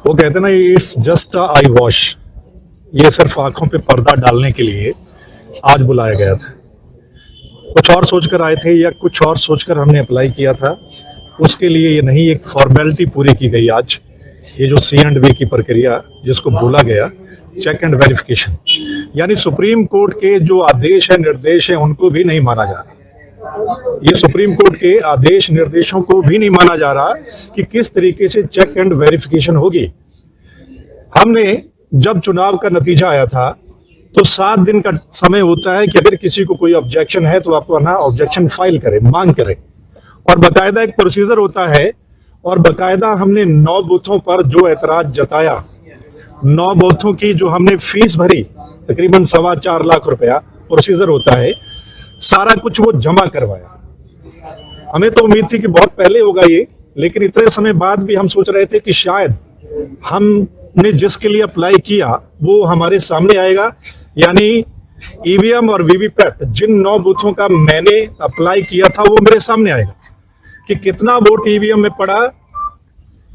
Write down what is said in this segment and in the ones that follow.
वो कहते ना, इट्स जस्ट आई वॉश। ये सिर्फ आंखों पे पर्दा डालने के लिए आज बुलाया गया था। कुछ और सोचकर आए थे या कुछ और सोचकर हमने अप्लाई किया था, उसके लिए ये नहीं, एक फॉर्मेलिटी पूरी की गई आज। ये जो C&V की प्रक्रिया जिसको बोला गया चेक एंड वेरिफिकेशन, यानी सुप्रीम कोर्ट के जो आदेश है, निर्देश है, उनको भी नहीं माना जा रहा। ये सुप्रीम कोर्ट के आदेश निर्देशों को भी नहीं माना जा रहा कि किस तरीके से चेक एंड वेरिफिकेशन होगी। हमने जब चुनाव का नतीजा आया था तो 7 दिन का समय होता है कि अगर किसी को कोई ऑब्जेक्शन है तो आप अपना ऑब्जेक्शन फाइल करें, मांग करें, और बकायदा एक प्रोसीजर होता है। और बकायदा हमने 9 बूथों पर जो एतराज जताया, 9 बूथों की जो हमने फीस भरी, तकरीबन 4.25 लाख रुपया प्रोसीजर होता है, सारा कुछ वो जमा करवाया। हमें तो उम्मीद थी कि बहुत पहले होगा ये, लेकिन इतने समय बाद भी हम सोच रहे थे कि शायद हमने जिसके लिए अप्लाई किया वो हमारे सामने आएगा, यानी ईवीएम और वीवीपैट, जिन 9 बूथों का मैंने अप्लाई किया था वो मेरे सामने आएगा कि कितना वोट ईवीएम में पड़ा,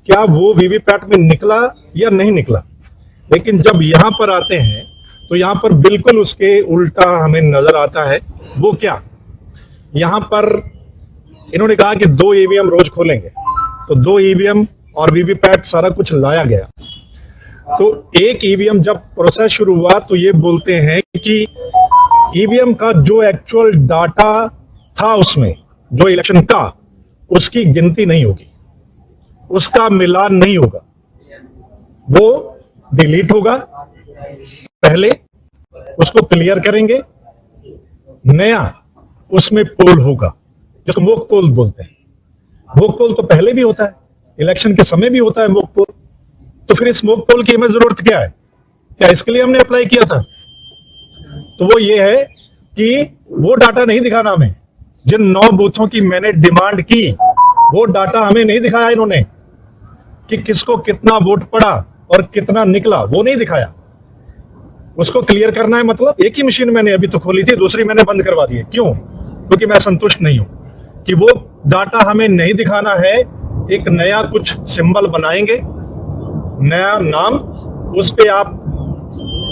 क्या वो वीवीपैट में निकला या नहीं निकला। लेकिन जब यहां पर आते हैं तो यहां पर बिल्कुल उसके उल्टा हमें नजर आता है। वो क्या, यहां पर इन्होंने कहा कि 2 ईवीएम रोज खोलेंगे, तो 2 ईवीएम और वीवीपैट सारा कुछ लाया गया। तो एक ईवीएम जब प्रोसेस शुरू हुआ तो ये बोलते हैं कि ईवीएम का जो एक्चुअल डाटा था उसमें, जो इलेक्शन का, उसकी गिनती नहीं होगी, उसका मिलान नहीं होगा, वो डिलीट होगा। पहले उसको क्लियर करेंगे, नया उसमें पोल होगा, जिसको मॉक पोल बोलते हैं। मॉक पोल तो पहले भी होता है, इलेक्शन के समय भी होता है मॉक पोल। तो फिर इस मॉक पोल की हमें जरूरत क्या है? क्या इसके लिए हमने अप्लाई किया था? तो वो ये है कि वो डाटा नहीं दिखाना हमें, जिन 9 बूथों की मैंने डिमांड की वो डाटा हमें नहीं दिखाया इन्होंने, कि किसको कितना वोट पड़ा और कितना निकला, वो नहीं दिखाया। उसको क्लियर करना है। मतलब एक ही मशीन मैंने अभी तो खोली थी, दूसरी मैंने बंद करवा दी है। क्यों? क्योंकि मैं संतुष्ट नहीं हूं कि वो डाटा हमें नहीं दिखाना है। एक नया कुछ सिंबल बनाएंगे, नया नाम, उस पे आप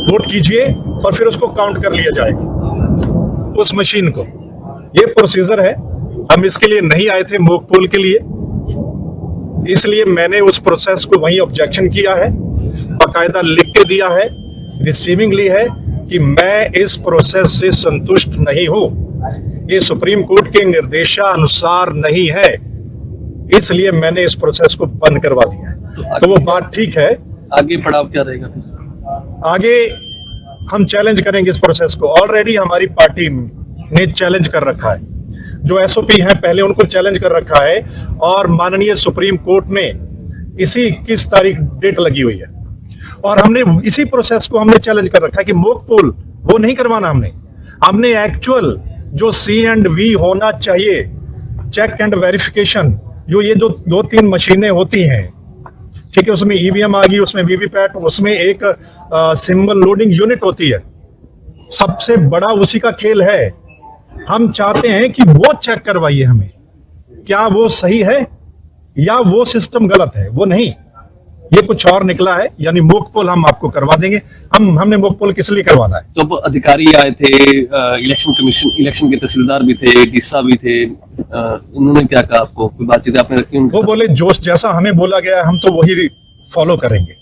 वोट कीजिए और फिर उसको काउंट कर लिया जाएगा उस मशीन को। ये प्रोसीजर है। हम इसके लिए नहीं आए थे मॉक पोल के लिए, इसलिए मैंने उस प्रोसेस को वहीं ऑब्जेक्शन किया है, बाकायदा लिख के दिया है, रिसीविंग ली है कि मैं इस प्रोसेस से संतुष्ट नहीं हूं, ये सुप्रीम कोर्ट के निर्देशानुसार नहीं है, इसलिए मैंने इस प्रोसेस को बंद करवा दिया है। तो वो बात ठीक है। आगे पड़ाव क्या रहेगा? आगे हम चैलेंज करेंगे इस प्रोसेस को। ऑलरेडी हमारी पार्टी ने चैलेंज कर रखा है, जो एसओपी है पहले उनको चैलेंज कर रखा है, और माननीय सुप्रीम कोर्ट में इसी 21 तारीख डेट लगी हुई है, और हमने इसी प्रोसेस को हमने चैलेंज कर रखा है कि मॉक पोल वो नहीं करवाना। हमने एक्चुअल जो C&V होना चाहिए, चेक एंड वेरिफिकेशन, जो ये जो 2-3 मशीनें होती हैं, ठीक है, उसमें ईवीएम आ गई, उसमें वीवीपैट, उसमें एक सिंबल लोडिंग यूनिट होती है, सबसे बड़ा उसी का खेल है। हम चाहते हैं कि वो चेक करवाइए हमें, क्या वो सही है या वो सिस्टम गलत है। वो नहीं, ये कुछ और निकला है, यानी मॉक पोल हम आपको करवा देंगे। हमने मॉक पोल किस लिए करवाना है? तो अधिकारी आए थे, इलेक्शन कमीशन, इलेक्शन के तहसीलदार भी थे, डीसा भी थे, उन्होंने क्या कहा आपको? कोई बातचीत आपने रखी? वो बोले जोश जैसा हमें बोला गया हम तो वही फॉलो करेंगे,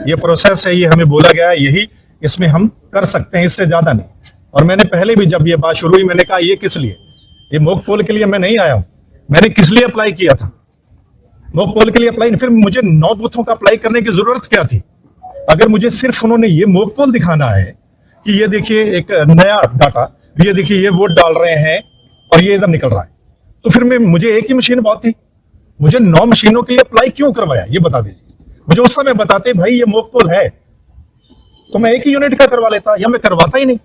ये प्रोसेस है, ये हमें बोला गया है, यही इसमें हम कर सकते हैं, इससे ज्यादा नहीं। और मैंने पहले भी जब ये बात शुरू हुई मैंने कहा ये किस लिए, ये मॉक पोल के लिए मैं नहीं आया हूं। मैंने किस लिए अप्लाई किया था? मॉक पोल के लिए अप्लाई नहीं। फिर मुझे 9 बूथों का अप्लाई करने की जरूरत क्या थी? अगर मुझे सिर्फ उन्होंने ये मॉक पोल दिखाना है कि ये देखिए एक नया डाटा, ये देखिए ये वोट डाल रहे हैं और ये इधर निकल रहा है, तो फिर मुझे एक ही मशीन बहुत थी। मुझे 9 मशीनों के लिए अप्लाई क्यों करवाया, ये बता दीजिए। मुझे उस समय बताते भाई ये मॉक पोल है तो मैं एक ही यूनिट का करवा लेता, या मैं करवाता ही नहीं।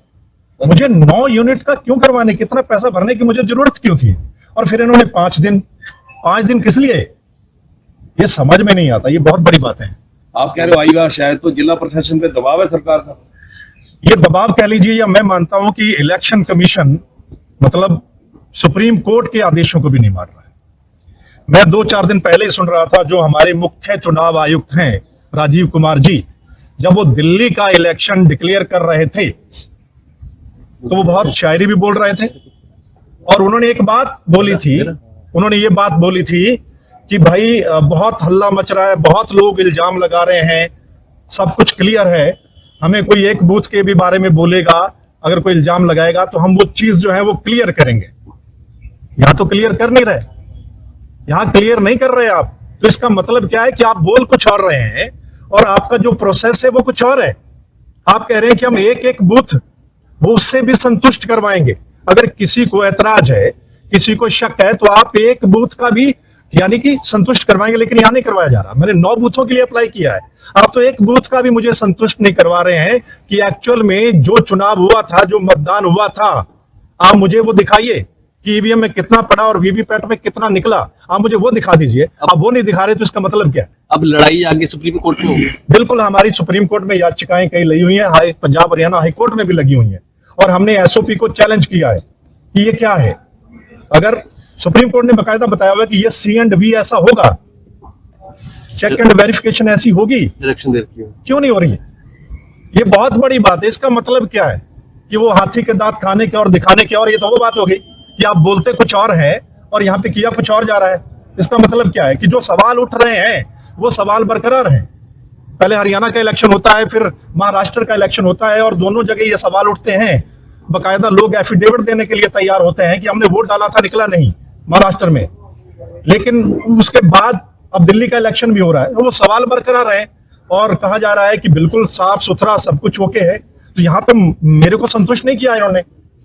मुझे 9 यूनिट का क्यों करवाने, कितना पैसा भरने की मुझे जरूरत क्यों थी? और फिर इन्होंने 5 दिन किस लिए, ये समझ में नहीं आता। ये बहुत बड़ी बात है। आप कह रहे हो आई बार शायद तो जिला प्रशासन पे दबाव है सरकार का? ये दबाव कह लीजिए, या मैं मानता हूं कि इलेक्शन कमीशन मतलब सुप्रीम कोर्ट के आदेशों को भी नहीं मान रहा है। मैं 2-4 दिन पहले ही सुन रहा था, जो हमारे मुख्य चुनाव आयुक्त हैं राजीव कुमार जी, जब वो दिल्ली का इलेक्शन डिक्लेयर कर रहे थे तो वो बहुत शायरी भी बोल रहे थे और उन्होंने एक बात बोली थी, उन्होंने ये बात बोली थी कि भाई बहुत हल्ला मच रहा है, बहुत लोग इल्जाम लगा रहे हैं, सब कुछ क्लियर है, हमें कोई एक बूथ के भी बारे में बोलेगा, अगर कोई इल्जाम लगाएगा तो हम वो चीज जो है वो क्लियर करेंगे। यहां तो क्लियर कर नहीं रहे, यहां क्लियर नहीं कर रहे आप, तो इसका मतलब क्या है कि आप बोल कुछ और रहे हैं और आपका जो प्रोसेस है वो कुछ और है। आप कह रहे हैं कि हम एक एक बूथ वो उससे भी संतुष्ट करवाएंगे। अगर किसी को ऐतराज है, किसी को शक है, तो आप एक बूथ का भी यानी कि संतुष्ट करवाएंगे, लेकिन यहां नहीं करवाया जा रहा। मैंने 9 बूथों के लिए अप्लाई किया है, आप तो एक बूथ का भी मुझे संतुष्ट नहीं करवा रहे हैं कि एक्चुअल में जो चुनाव हुआ था, जो मतदान हुआ था, आप मुझे वो दिखाइए कि ईवीएम में कितना पड़ा और वीवीपैट में कितना निकला, आप मुझे वो दिखा दीजिए। आप वो नहीं दिखा रहे तो इसका मतलब क्या है? अब लड़ाई आगे सुप्रीम कोर्ट में होगी। बिल्कुल, हमारी सुप्रीम कोर्ट में याचिकाएं कई लगी हुई हैं, पंजाब हरियाणा हाई कोर्ट में भी लगी हुई हैं और हमने एसओपी को चैलेंज किया है कि ये क्या है। अगर सुप्रीम कोर्ट ने बकायदा बताया हुआ कि ये C&V ऐसा होगा, चेक एंड वेरिफिकेशन ऐसी होगी, इलेक्शन देर की क्यों नहीं हो रही है? ये बहुत बड़ी बात है। इसका मतलब क्या है कि वो हाथी के दांत खाने के और दिखाने के और, ये तो वो बात हो गई कि आप बोलते कुछ और है और यहाँ पे किया कुछ और जा रहा है। इसका मतलब क्या है कि जो सवाल उठ रहे हैं वो सवाल बरकरार हैं। पहले हरियाणा का इलेक्शन होता है, फिर महाराष्ट्र का इलेक्शन होता है और दोनों जगह ये सवाल उठते हैं। बकायदा लोग एफिडेविट देने के लिए तैयार होते हैं कि हमने वोट डाला था, निकला नहीं महाराष्ट्र में, लेकिन उसके बाद अब दिल्ली का इलेक्शन भी हो रहा है, वो सवाल बरकरार है और कहा जा रहा है कि बिल्कुल साफ सुथरा सब कुछ ओके है। तो यहाँ पे मेरे को संतुष्ट नहीं किया इन्होंने।